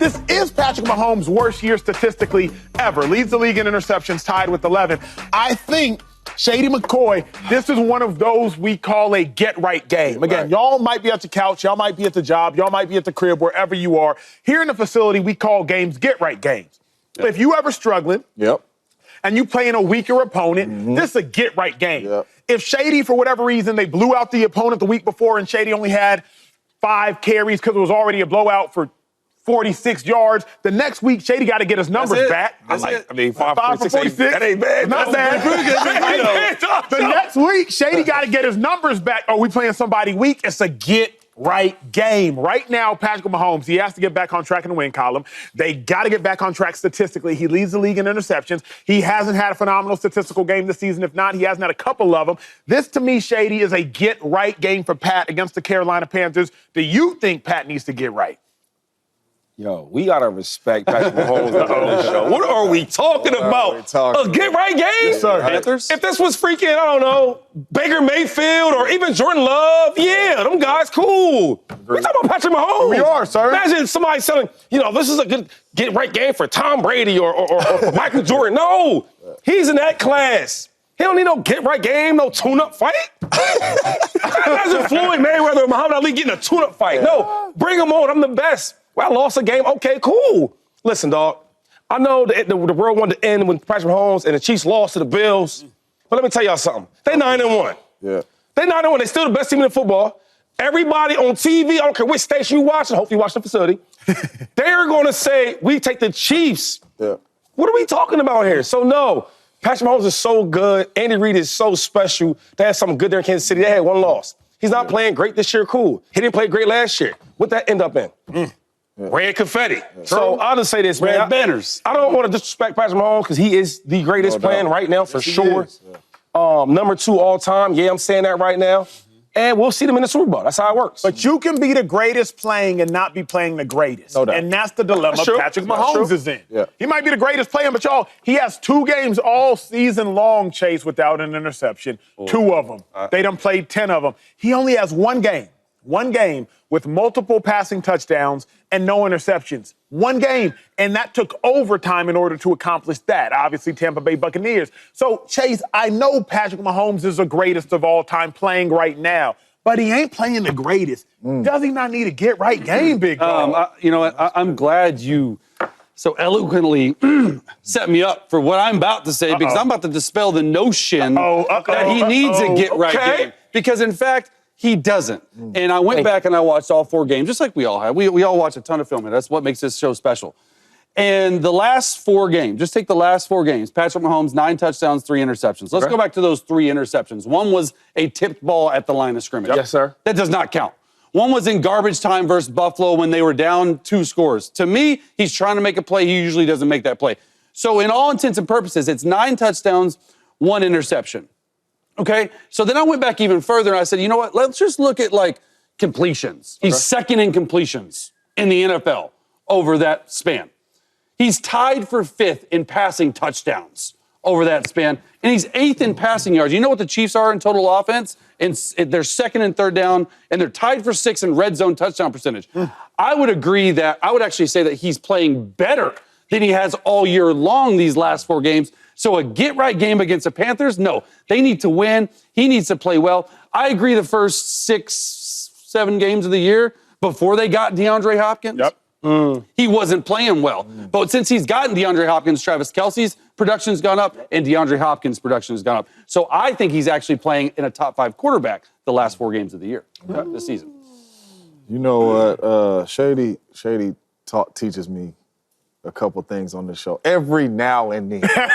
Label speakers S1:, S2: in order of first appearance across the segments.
S1: This is Patrick Mahomes' worst year statistically ever. Leads the league in interceptions, tied with 11. I think Shady McCoy, this is one of those we call a get-right game. Again, y'all might be at the couch, y'all might be at the job, y'all might be at the crib, wherever you are. Here in the facility, we call games get-right games. Yep. If you ever struggling, and you playing a weaker opponent, this is a get-right game. If Shady, for whatever reason, they blew out the opponent the week before and Shady only had 5 carries because it was already a blowout for 46 yards. The next week, Shady got to get his numbers back.
S2: I mean, 5 for 46. That ain't bad.
S1: Not bad. The next week, Shady got to get his numbers back. Oh, we playing somebody weak? It's a get-right game. Right now, Patrick Mahomes, he has to get back on track in the win column. They got to get back on track statistically. He leads the league in interceptions. He hasn't had a phenomenal statistical game this season. If not, he hasn't had a couple of them. This, to me, Shady, is a get-right game for Pat against the Carolina Panthers. Do you think Pat needs to get right?
S2: Yo, we got to respect Patrick Mahomes on this show. What are we talking about? A get-right game?
S1: Yes, sir.
S2: Panthers? If this was freaking, I don't know, Baker Mayfield or even Jordan Love, yeah, them guys cool. We're talking about Patrick Mahomes.
S1: We are, sir.
S2: Imagine somebody selling, this is a good get-right game for Tom Brady or for Michael Jordan. No, he's in that class. He don't need no get-right game, no tune-up fight. Imagine Floyd Mayweather or Muhammad Ali getting a tune-up fight. No, bring him on. I'm the best. Well, I lost a game. Okay, cool. Listen, dog, I know the world wanted to end when Patrick Mahomes and the Chiefs lost to the Bills. But let me tell y'all something. They 9-1.
S1: Yeah.
S2: They 9-1. They still the best team in football. Everybody on TV, I don't care which station you watch, and hopefully you watch the facility, they're going to say, we take the Chiefs.
S1: Yeah.
S2: What are we talking about here? So, no, Patrick Mahomes is so good. Andy Reid is so special. They had something good there in Kansas City. They had one loss. He's not playing great this year. Cool. He didn't play great last year. What'd that end up in? Red confetti. So I'll just say this, man.
S3: Red banners.
S2: I don't want to disrespect Patrick Mahomes because he is the greatest playing right now for sure. Number 2 all time. Yeah, I'm saying that right now. And we'll see them in the Super Bowl. That's how it works.
S1: But you can be the greatest playing and not be playing the greatest.
S2: No doubt.
S1: And that's the dilemma Patrick Mahomes is in.
S3: Yeah.
S1: He might be the greatest player, but y'all, he has 2 games all season long, Chase, without an interception. 2 of them. They done played 10 of them. He only has 1 game with multiple passing touchdowns and no interceptions. 1 game. And that took overtime in order to accomplish that. Obviously, Tampa Bay Buccaneers. So, Chase, I know Patrick Mahomes is the greatest of all time playing right now, but he ain't playing the greatest. Does he not need a get-right game, big dog?
S3: I'm glad you so eloquently set me up for what I'm about to say because I'm about to dispel the notion that he needs a get-right game. Because, in fact, he doesn't. And I went back and I watched all 4 games, just like we all have. We all watch a ton of film, and that's what makes this show special. And the last 4 games, just take the last 4 games. Patrick Mahomes, 9 touchdowns, 3 interceptions. Let's go back to those 3 interceptions. One was a tipped ball at the line of scrimmage.
S2: Yes, sir.
S3: That does not count. One was in garbage time versus Buffalo when they were down 2 scores. To me, he's trying to make a play. He usually doesn't make that play. So in all intents and purposes, it's 9 touchdowns, 1 interception. Okay, so then I went back even further and I said, you know what, let's just look at, completions. He's second in completions in the NFL over that span. He's tied for 5th in passing touchdowns over that span, and he's 8th in passing yards. You know what the Chiefs are in total offense? And they're 2nd and 3rd down, and they're tied for 6th in red zone touchdown percentage. I would agree that, I would actually say that he's playing better than he has all year long these last 4 games. So a get-right game against the Panthers? No. They need to win. He needs to play well. I agree the first 6, 7 games of the year before they got DeAndre Hopkins, he wasn't playing well. But since he's gotten DeAndre Hopkins, Travis Kelce's production's gone up and DeAndre Hopkins' production has gone up. So I think he's actually playing in a top 5 quarterback the last 4 games of the year, this season.
S4: You know what? Shady teaches me a couple things on the show every now and then.
S2: I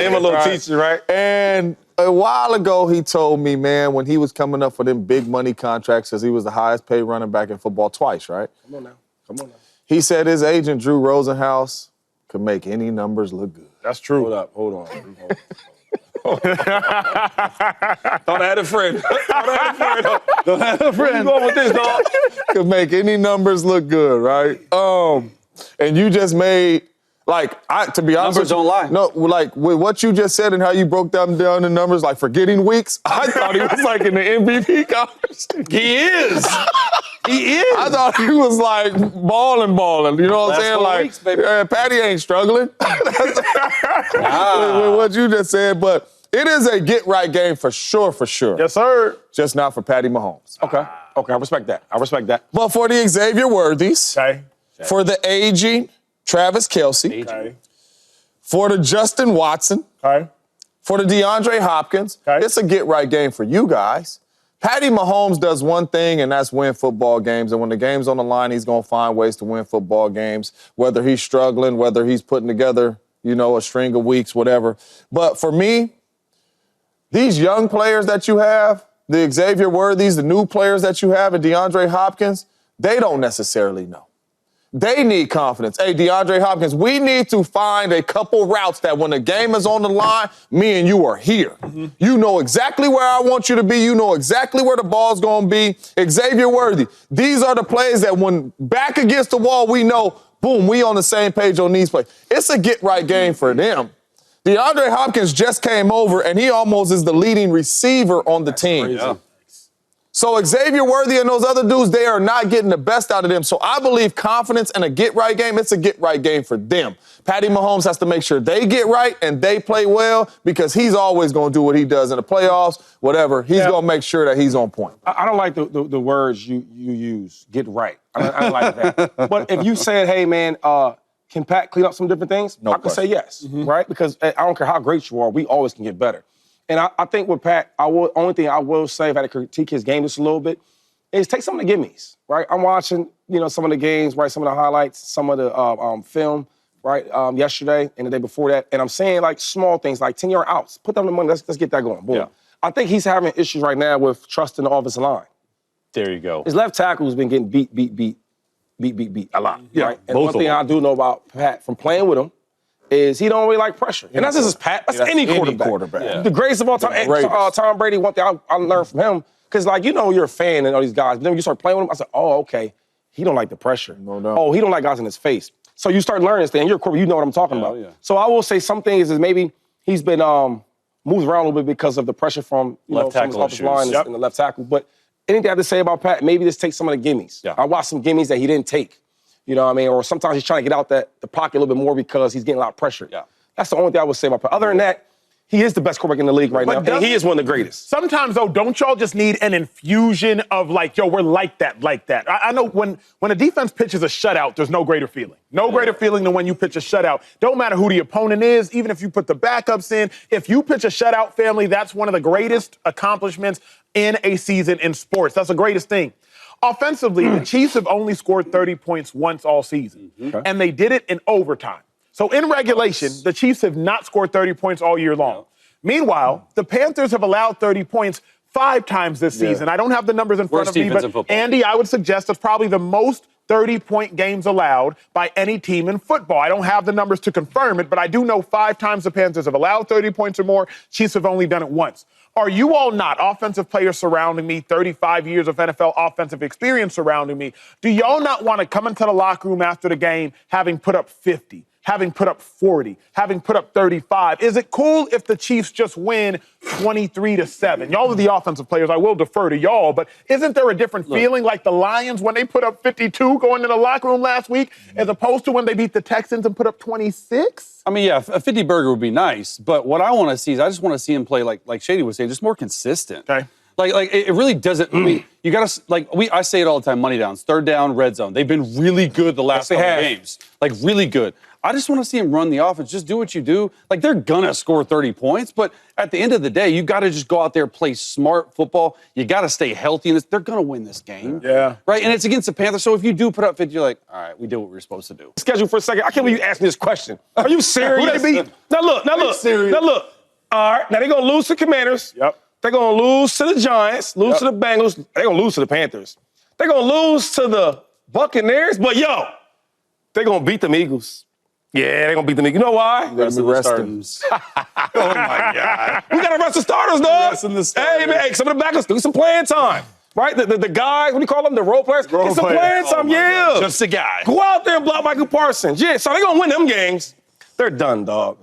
S2: am a little teacher, right?
S4: And a while ago, he told me, man, when he was coming up for them big money contracts, because he was the highest paid running back in football twice, right?
S2: Come on now.
S4: He said his agent, Drew Rosenhaus, could make any numbers look good.
S1: That's true.
S2: Hold on. Thought I had a friend.
S4: Don't have a friend.
S2: Where you going with this, dog?
S4: Could make any numbers look good, right? And you just made Like, to be honest,
S3: Numbers don't lie.
S4: No, like with what you just said and how you broke down the numbers, like forgetting weeks, I thought he was like in the MVP conversation.
S3: He is. He is.
S4: I thought he was like balling. You know what I'm saying? Like,
S3: weeks, baby.
S4: Patty ain't struggling. With what you just said, but it is a get-right game for sure.
S1: Yes, sir.
S4: Just not for Patty Mahomes.
S2: Okay, I respect that.
S4: But for the Xavier Worthies,
S1: Okay.
S4: for the aging Travis Kelce,
S1: Okay.
S4: for the Justin Watson,
S1: Okay.
S4: for the DeAndre Hopkins,
S1: Okay.
S4: it's a get-right game for you guys. Patty Mahomes does one thing, and that's win football games. And when the game's on the line, he's going to find ways to win football games, whether he's struggling, whether he's putting together, a string of weeks, whatever. But for me, these young players that you have, the Xavier Worthies, the new players that you have, and DeAndre Hopkins, they don't necessarily know. They need confidence. Hey, DeAndre Hopkins, we need to find a couple routes that when the game is on the line, me and you are here. Mm-hmm. You know exactly where I want you to be. You know exactly where the ball's going to be. Xavier Worthy, these are the plays that when back against the wall, we know, boom, we on the same page on these plays. It's a get-right game for them. DeAndre Hopkins just came over, and he almost is the leading receiver on the team.
S3: Yeah.
S4: So Xavier Worthy and those other dudes, they are not getting the best out of them. So I believe confidence in a get-right game, it's a get-right game for them. Patty Mahomes has to make sure they get right and they play well because he's always going to do what he does in the playoffs, whatever. He's going to make sure that he's on point.
S2: I don't like the words you use, get right. I don't like that. But if you said, hey, man, can Pat clean up some different things? I can say yes, right? Because I don't care how great you are, we always can get better. And I think with Pat, only thing I will say, if I had to critique his game just a little bit, is take some of the gimmies, right? I'm watching, some of the games, right? Some of the highlights, some of the film, right? Yesterday and the day before that. And I'm saying, like, small things, like 10-yard outs. Put them in the money. Let's get that going. Boom.
S3: Yeah.
S2: I think he's having issues right now with trusting the offensive line.
S3: There you go.
S2: His left tackle's been getting beat a lot, right? And one thing I do know about Pat from playing with him is he don't really like pressure. And that's just his Pat. That's any quarterback.
S3: Yeah.
S2: The greatest of all time. Tom Brady, one thing I learned from him, because, you're a fan and all these guys, but then when you start playing with him, I said, oh, okay, he don't like the pressure.
S4: No doubt.
S2: Oh, he don't like guys in his face. So you start learning this thing. You're a quarterback, you know what I'm talking about.
S3: Yeah.
S2: So I will say some things is maybe he's been moved around a little bit because of the pressure from
S3: Left
S2: from his
S3: tackle
S2: offensive line
S3: issues.
S2: and the left tackle. But anything I have to say about Pat, maybe just take some of the gimmies.
S3: Yeah.
S2: I watched some gimmies that he didn't take. You know what I mean? Or sometimes he's trying to get out the pocket a little bit more because he's getting a lot of pressure.
S3: Yeah.
S2: That's the only thing I would say about Pat. Other than that, he is the best quarterback in the league right now, and he is one of the greatest.
S1: Sometimes, though, don't y'all just need an infusion of we're like that. I know when a defense pitches a shutout, there's no greater feeling. No greater feeling than when you pitch a shutout. Don't matter who the opponent is, even if you put the backups in. If you pitch a shutout, family, that's one of the greatest accomplishments in a season in sports. That's the greatest thing. Offensively, the Chiefs have only scored 30 points once all season, and they did it in overtime. So in regulation, the Chiefs have not scored 30 points all year long. Meanwhile, the Panthers have allowed 30 points 5 times this season. I don't have the numbers in front of me, but Andy, I would suggest that's probably the most 30-point games allowed by any team in football. I don't have the numbers to confirm it, but I do know 5 times the Panthers have allowed 30 points or more. Chiefs have only done it once. Are you all not offensive players surrounding me, 35 years of NFL offensive experience surrounding me? Do y'all not want to come into the locker room after the game having put up 50? Having put up 40, having put up 35. Is it cool if the Chiefs just win 23-7? Y'all are the offensive players. I will defer to y'all, but isn't there a different feeling like the Lions when they put up 52 going to the locker room last week as opposed to when they beat the Texans and put up 26?
S3: I mean, yeah, a 50 burger would be nice, but what I want to see is I just want to see him play like Shady would say, just more consistent.
S1: Okay.
S3: Like it really doesn't. I mean, you gotta I say it all the time. Money downs, third down, red zone. They've been really good the last couple games. Like really good. I just want to see him run the offense. Just do what you do. Like they're gonna score 30 points, but at the end of the day, you got to just go out there play smart football. You got to stay healthy. And they're gonna win this game.
S1: Yeah.
S3: Right. And it's against the Panthers. So if you do put up 50, you're like, all right, we did what we were supposed to do.
S2: Schedule for a second. I can't believe you asked me this question. Are you serious?
S1: Who they beat?
S2: Now look. All right. Now they're gonna lose to Commanders.
S1: Yep.
S2: They're going to lose to the Giants, lose to the Bengals. They're going to lose to the Panthers. They're going to lose to the Buccaneers. But, they're going to beat them Eagles. Yeah, they're going to beat them Eagles. You know why?
S3: Rest of the starters.
S2: Oh, my God. We got to rest the starters, dog. Hey, man, some of the backups do some playing time. Right? The guys, what do you call them? The role players? Get some playing time,
S3: Just a guy.
S2: Go out there and block Michael Parsons. Yeah, so they're going to win them games. They're done, dog.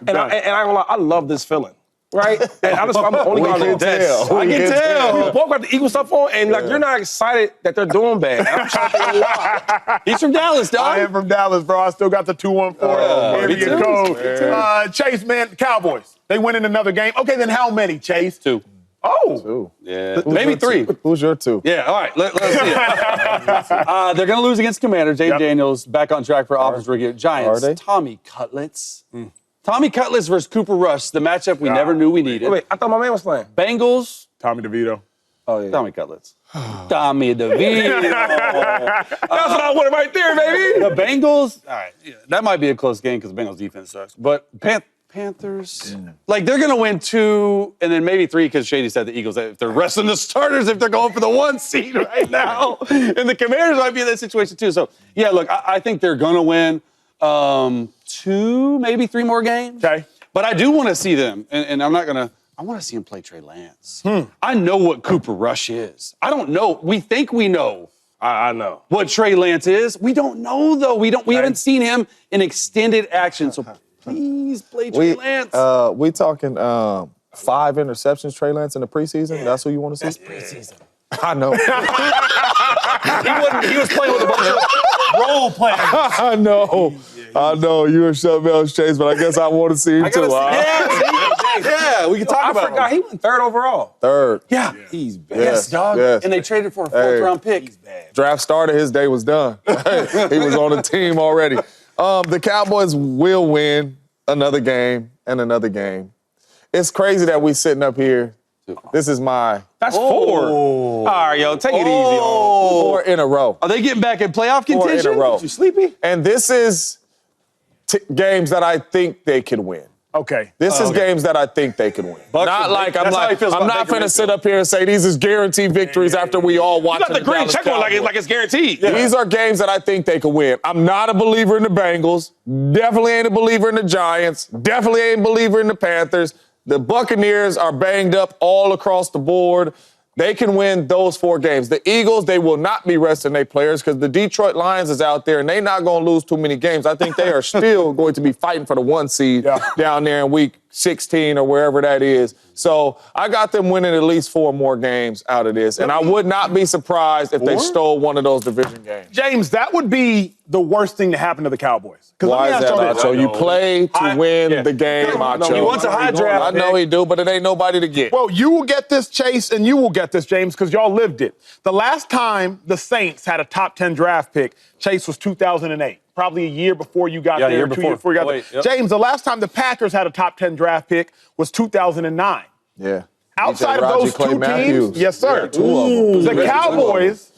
S2: And I ain't gonna lie, I love this feeling. Right? And I'm the only guy on the desk. I can tell. Both got the Eagle stuff on, and like you're not excited that they're doing bad. I'm trying to figure out why.
S3: He's from Dallas, dog.
S1: I am from Dallas, bro. I still got the 214 area code. Chase, man, Cowboys. They win in another game. Okay, then how many, Chase?
S3: 2.
S1: Oh.
S4: 2.
S3: Yeah. Maybe 3.
S4: Who's your 2?
S3: Yeah, all right. Let's see it. They're going to lose against Commanders. James Daniels back on track for offense rookie. Giants.
S4: Are they?
S3: Tommy Cutlets. Tommy Cutlets versus Cooper Rush, the matchup we never knew we needed.
S2: Wait, I thought my man was playing.
S3: Bengals.
S1: Tommy DeVito.
S3: Oh, yeah. Tommy Cutlets. Tommy DeVito.
S2: That's what I wanted right there, baby.
S3: The Bengals, all right, that might be a close game because the Bengals defense sucks. But Panthers, like they're going to win 2 and then maybe 3 because Shady said the Eagles, if they're resting the starters, if they're going for the 1 seed right now. And the Commanders might be in that situation too. So, yeah, look, I think they're going to win 2, maybe 3 more games.
S1: Okay.
S3: But I do want to see them, and I'm not going to, I want to see him play Trey Lance. I know what Cooper Rush is. I don't know. We think we know.
S2: I know.
S3: What Trey Lance is. We don't know, though. We haven't seen him in extended action. So please play Trey Lance.
S4: We talking 5 interceptions, Trey Lance, in the preseason? That's who you want to see?
S3: That's preseason.
S4: I know.
S3: He was playing with a bunch of role players.
S4: I know. I know. You were something else, Chase, but I guess I want to see him too.
S3: Yeah, we can talk about
S2: forgot
S3: him.
S2: he went 3rd overall.
S4: 3rd.
S3: Yeah.
S2: He's bad.
S3: Yes, dog.
S4: Yes.
S3: And they traded for a 4th-round pick.
S4: Draft started, his day was done. He was on the team already. The Cowboys will win another game and another game. It's crazy that we sitting up here. This is my
S2: That's 4. All right, yo, take it easy.
S4: 4 in a row.
S3: Are they getting back in playoff
S4: 4
S3: contention?
S4: in a row.
S2: You sleepy?
S4: And this is games that I think they could win.
S1: Okay.
S4: This is games that I think they could win. Not like I'm not finna sit up here and say these is guaranteed victories after we all watch.
S2: You got the green check on like it's guaranteed.
S4: Yeah. These are games that I think they could win. I'm not a believer in the Bengals. Definitely ain't a believer in the Giants. Definitely ain't a believer in the Panthers. The Buccaneers are banged up all across the board. They can win those 4 games. The Eagles, they will not be resting their players because the Detroit Lions is out there and they're not going to lose too many games. I think they are still going to be fighting for the 1 seed down there in week 16 or wherever that is. So I got them winning at least 4 more games out of this. And I would not be surprised if they stole one of those division games.
S1: James, that would be the worst thing to happen to the Cowboys.
S4: Why is that, Acho? You play to win the game, Acho.
S3: He wants a high draft.
S4: I know he do, but it ain't nobody to get.
S1: Well, you will get this, Chase, and you will get this, James, because y'all lived it. The last time the Saints had a top 10 draft pick, Chase, was 2008. Probably a year before you got there.
S3: A year
S1: 2 years before you got there.
S3: Yep.
S1: James, the last time the Packers had a top 10 draft pick was 2009.
S4: Yeah.
S1: Outside of those
S4: Clay
S1: 2
S4: Matthews.
S1: teams, yes, sir.
S4: Yeah, 2 of them.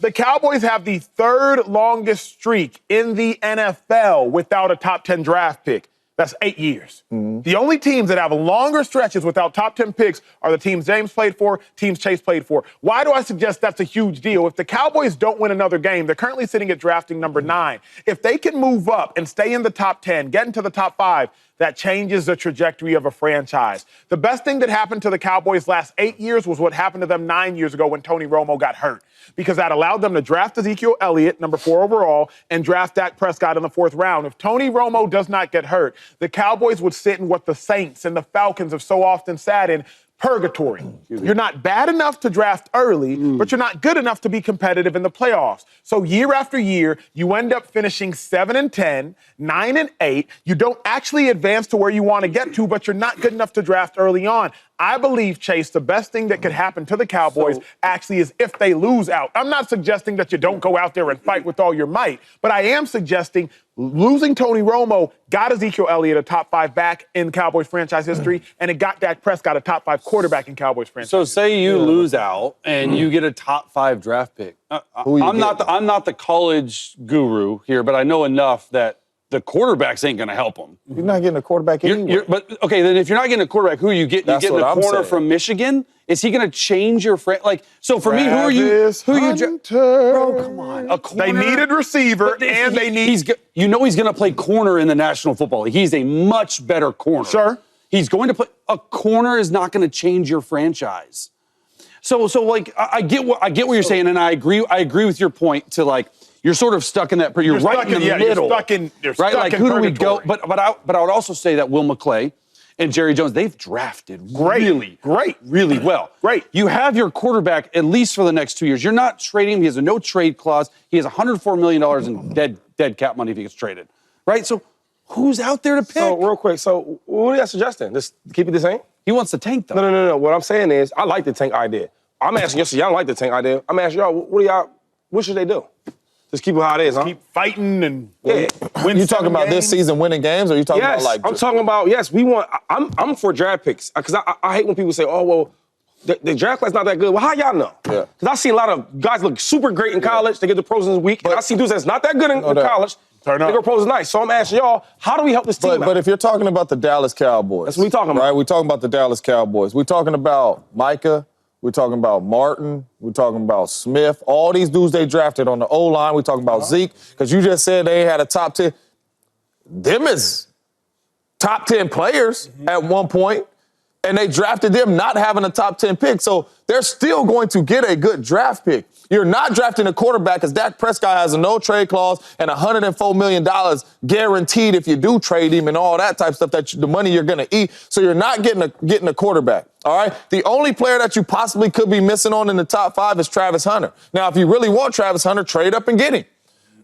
S1: The Cowboys have the 3rd longest streak in the NFL without a top 10 draft pick. That's 8 years. The only teams that have longer stretches without top 10 picks are the teams James played for, teams Chase played for. Why do I suggest that's a huge deal? If the Cowboys don't win another game, they're currently sitting at drafting number 9. If they can move up and stay in the top 10, get into the top 5, that changes the trajectory of a franchise. The best thing that happened to the Cowboys last 8 years was what happened to them 9 years ago when Tony Romo got hurt, because that allowed them to draft Ezekiel Elliott, number 4 overall, and draft Dak Prescott in the 4th round. If Tony Romo does not get hurt, the Cowboys would sit in what the Saints and the Falcons have so often sat in, purgatory. You're not bad enough to draft early, but you're not good enough to be competitive in the playoffs. So year after year, you end up finishing 7-10, 9-8. You don't actually advance to where you want to get to, but you're not good enough to draft early on. I believe, Chase, the best thing that could happen to the Cowboys actually is if they lose out. I'm not suggesting that you don't go out there and fight with all your might, but I am suggesting losing Tony Romo got Ezekiel Elliott a top 5 back in Cowboys franchise history, and it got Dak Prescott a top 5 quarterback in Cowboys franchise history.
S3: So say you lose out and you get a top 5 draft pick. I'm not the college guru here, but I know enough that the quarterbacks ain't going to help them.
S4: You're not getting a quarterback anyway.
S3: But okay, then if you're not getting a quarterback, who are you getting? You getting a corner from Michigan? Is he going to change your so for me, who are you? Bro, come on. A corner.
S1: They needed receiver, and they need.
S3: He's going to play corner in the National Football League. He's a much better corner.
S1: Sure.
S3: He's going to play. A corner is not going to change your franchise. So like I get what you're saying, and I agree with your point to like. you're sort of stuck in that. You're right in the middle.
S1: You're
S3: right?
S1: stuck
S3: Like,
S1: in
S3: who do we go?
S1: purgatory.
S3: But I would also say that Will McClay and Jerry Jones, they've drafted really well.
S1: Great.
S3: You have your quarterback at least for the next 2 years. You're not trading him. He has a no trade clause. He has $104 million in dead cap money if he gets traded. Right? So who's out there to pick?
S2: So, real quick, so what are you suggesting? Just keep it the same?
S3: He wants to tank, though.
S2: No. What I'm saying is, I like the tank idea. I'm asking y'all, so y'all don't like the tank idea. I'm asking y'all, what should they do? Just keep it how it is, huh?
S1: Keep fighting and
S2: Yeah.
S1: win.
S4: You talking about this season winning games, or you talking
S2: Yes,
S4: about like?
S2: I'm talking about, yes, we want, I'm for draft picks. Because I hate when people say, oh, well, the draft class not that good. Well, how y'all know?
S4: Yeah.
S2: Because I see a lot of guys look super great in college. They get the pros in a week. And I see dudes that's not that good in college.
S1: Turn up.
S2: They go pros is nice. So I'm asking y'all, how do we help this team out?
S4: But if you're talking about the Dallas Cowboys,
S2: That's what we talking about.
S4: right? We're talking about the Dallas Cowboys. We're talking about Micah. We're talking about Martin. We're talking about Smith. All these dudes they drafted on the O-line. We're talking about Zeke, because you just said they had a top 10. Them is top 10 players at one point, and they drafted them not having a top 10 pick. So they're still going to get a good draft pick. You're not drafting a quarterback because Dak Prescott has a no-trade clause and $104 million guaranteed if you do trade him and all that type of stuff, the money you're going to eat. So you're not getting a quarterback, all right? The only player that you possibly could be missing on in the top 5 is Travis Hunter. Now, if you really want Travis Hunter, trade up and get him.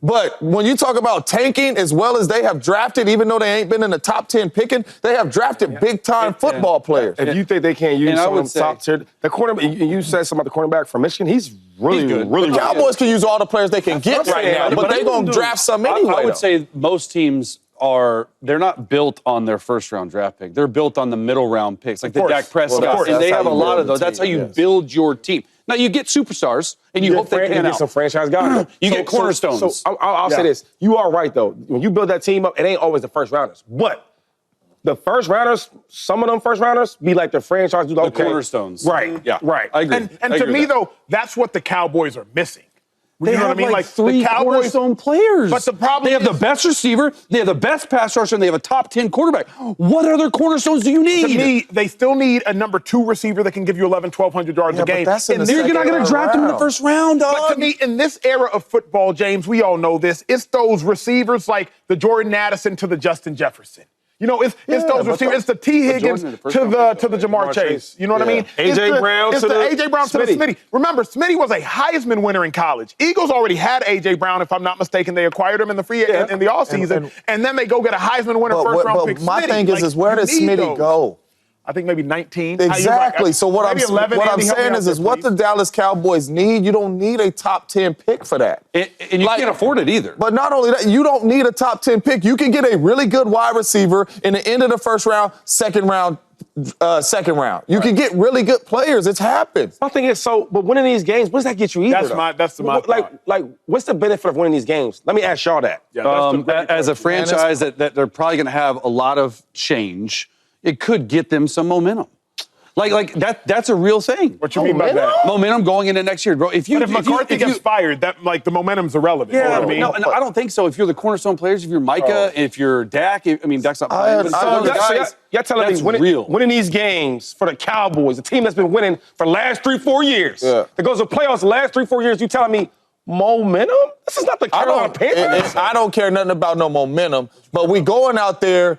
S4: But when you talk about tanking, as well as they have drafted, even though they ain't been in the top 10 picking, they have drafted big-time football players.
S2: If you think they can't use some of the top
S3: say-
S2: tier, the cornerback, you said something about the cornerback from Michigan, he's really
S3: good.
S2: really
S4: The Cowboys can use all the players they can get
S2: what I'm
S4: right
S2: saying.
S4: now, but
S2: But
S4: they're going to draft some anyway.
S3: I would
S4: though.
S3: say most teams they're not built on their first-round draft pick. They're built on the middle-round picks, like the
S1: course.
S3: Dak Prescott.
S4: Well, that's-
S3: and they
S4: that's
S3: have
S4: how
S3: a
S4: you
S3: lot
S4: build
S3: of those.
S4: the
S3: That's how
S4: team,
S3: you
S4: yes.
S3: build your team. Now, you get superstars, and you hope they pan
S2: get
S3: out.
S2: some franchise guys.
S3: You get cornerstones.
S2: So I'll say this. You are right, though. When you build that team up, it ain't always the first rounders. But the first rounders, some of them first rounders, be like the franchise.
S3: The cornerstones.
S2: Right.
S3: Yeah.
S2: Right.
S3: I agree.
S1: And
S3: I
S1: to
S3: agree with
S1: me,
S3: that.
S1: though, that's what the Cowboys are missing.
S3: They
S1: You know
S3: have
S1: what I mean?
S3: like
S1: the
S3: three cornerstone players.
S1: But the problem
S3: they have the
S1: is-
S3: best receiver, they have the best pass rusher, and they have a top 10 quarterback. What other cornerstones do you need?
S1: To me, they still need a number 2 receiver that can give you 1,200 yards
S4: Yeah,
S1: a
S4: but
S1: game.
S4: that's in the
S1: this-
S3: You're not going to draft him in the
S4: round.
S3: first round, dog.
S1: But to me, in this era of football, James, we all know this, it's those receivers like the Jordan Addison to the Justin Jefferson. You know, it's those
S4: but
S1: receivers. It's the T. Higgins
S3: Jordan in the first
S1: to
S3: round
S1: the
S3: pick,
S1: to the Jamar Chase. You know what I mean?
S2: A.J.
S1: It's
S2: Brown
S1: it's
S2: to
S1: the
S2: the
S1: A.J. Brown to the
S2: Smitty.
S1: Smitty. Remember, Smitty was a Heisman winner in college. Eagles already had A.J. Brown, if I'm not mistaken. They acquired him in the in the offseason, and then they go get a Heisman winner first round pick.
S4: my
S1: Smitty.
S4: thing
S1: Like,
S4: is where
S1: you
S4: does
S1: need
S4: Smitty
S1: those.
S4: go?
S1: I think maybe 19.
S4: Exactly. So what I'm
S1: Maybe 11,
S4: what I'm
S1: Andy, help me
S4: saying
S1: out
S4: is
S1: there,
S4: what
S1: please.
S4: the Dallas Cowboys need. You don't need a top 10 pick for that.
S3: And you
S4: Like-
S3: can't afford it either.
S4: But not only that, you don't need a top 10 pick. You can get a really good wide receiver in the end of the first round, second round. You can get really good players. It's happened.
S2: My thing is, but winning these games, what does that get you either?
S1: That's my thought.
S2: Like, what's the benefit of winning these games? Let me ask y'all that.
S1: Yeah, that's the great
S3: As a
S1: question.
S3: franchise that they're probably going to have a lot of change, it could get them some momentum. Like that's a real thing.
S1: What you mean by that?
S3: Momentum going into next year, bro.
S1: But if McCarthy gets fired, that like the momentum's irrelevant.
S3: Yeah,
S1: you know what I mean?
S3: no, and I don't think so. If you're the cornerstone players, if you're Micah, if you're Dak, Dak's not playing. but some of the guys,
S2: y'all telling
S3: that's
S2: me
S3: real.
S2: winning these games for the Cowboys, a team that's been winning for the last 3-4 years,
S4: Yeah.
S2: that goes to playoffs the last 3-4 years, you telling me momentum? This is not the Carolina Panthers.
S4: I don't care nothing about no momentum, but we going out there.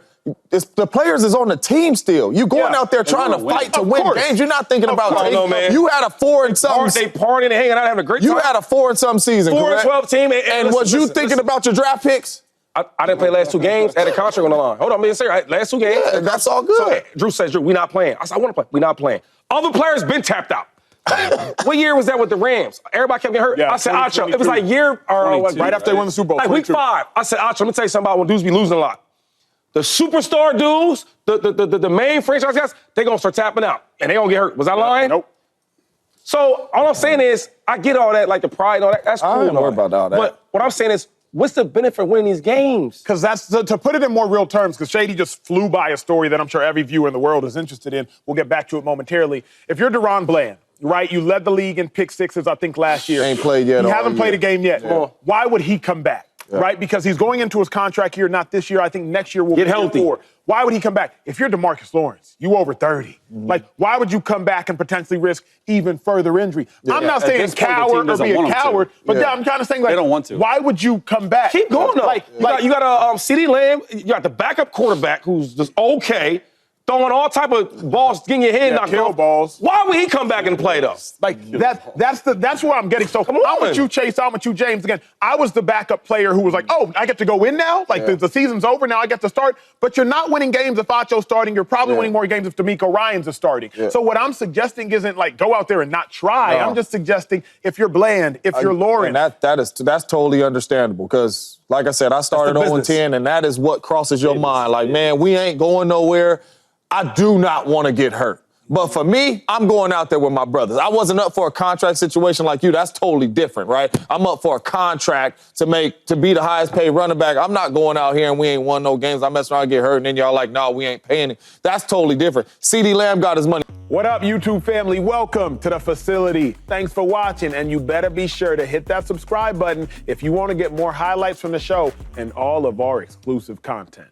S4: The players is on the team still. You going out there trying to
S3: gonna win.
S4: fight to
S2: Of
S4: win
S2: course.
S4: games. You're not thinking about
S2: course.
S4: taking.
S2: No, man.
S4: You had a 4 and something.
S2: They partying and hanging out, having a great time.
S4: You had a 4 and something season.
S2: 4 and
S4: correct?
S2: 12 team.
S4: And
S2: listen,
S4: was you
S2: listen,
S4: thinking
S2: listen.
S4: about your draft picks?
S2: I didn't play the last 2 games. I had a contract on the line. Hold on, man. Serious. Last 2 games.
S4: Yeah, that's all good.
S2: So, Drew says, Drew, we not playing. I said, I want to play. We not playing. Other players been tapped out. What year was that with the Rams? Everybody kept getting hurt.
S1: Yeah,
S2: I said, Acho. It was
S1: 2022.
S2: like year or like,
S1: Right after they won the Super Bowl.
S2: like week
S1: 22.
S2: 5. I said, Acho, let me tell you something about when dudes be losing a lot. The superstar dudes, the main franchise guys, they gonna start tapping out and they gonna get hurt. Was I lying?
S1: Nope.
S2: So all I'm saying is, I get all that, like the pride and all that. That's cool.
S4: I ain't
S2: and all
S4: worried
S2: that.
S4: about all that.
S2: But what I'm saying is, what's the benefit of winning these games?
S1: Because that's to put it in more real terms, because Shady just flew by a story that I'm sure every viewer in the world is interested in. We'll get back to it momentarily. If you're Deron Bland, right, you led the league in pick sixes, I think, last year.
S4: Ain't played yet
S1: He
S4: all
S1: haven't
S4: year.
S1: played a game yet.
S4: Yeah.
S1: Why would he come back? right? Because he's going into his contract year, not this year. I think next year will
S2: Get
S1: be
S2: healthy.
S1: 4. Why would he come back? If you're DeMarcus Lawrence, you over 30. Like, why would you come back and potentially risk even further injury? I'm not
S3: At
S1: saying
S3: this point, the team
S1: coward or
S3: doesn't
S1: be a
S3: want him to.
S1: coward, but I'm kind of saying, like,
S3: They don't want to.
S1: why would you come back?
S2: Keep going, though.
S1: Like,
S2: You got a CeeDee Lamb. You got the backup quarterback who's just okay, throwing all type of balls, getting your head knocked
S1: kill
S2: off.
S1: balls.
S2: Why would he come back and play, though?
S1: Like, that's where I'm getting. So I'm with you, Chase. I'm with you, James. Again, I was the backup player who was like, oh, I get to go in now? Like, the season's over, now I get to start? But you're not winning games if Acho's starting. You're probably winning more games if D'Amico Ryans is starting. So what I'm suggesting isn't, like, go out there and not try. I'm just suggesting if you're Bland, if you're Lawrence.
S4: And that's totally understandable because, like I said, I started 0-10, and that is what crosses your mind. Like, man, we ain't going nowhere. I do not want to get hurt. But for me, I'm going out there with my brothers. I wasn't up for a contract situation like you. That's totally different, right? I'm up for a contract to be the highest paid running back. I'm not going out here and we ain't won no games. I mess around and get hurt, and then y'all like, no, we ain't paying it. That's totally different. CeeDee Lamb got his money.
S1: What up, YouTube family? Welcome to the facility. Thanks for watching, and you better be sure to hit that subscribe button if you want to get more highlights from the show and all of our exclusive content.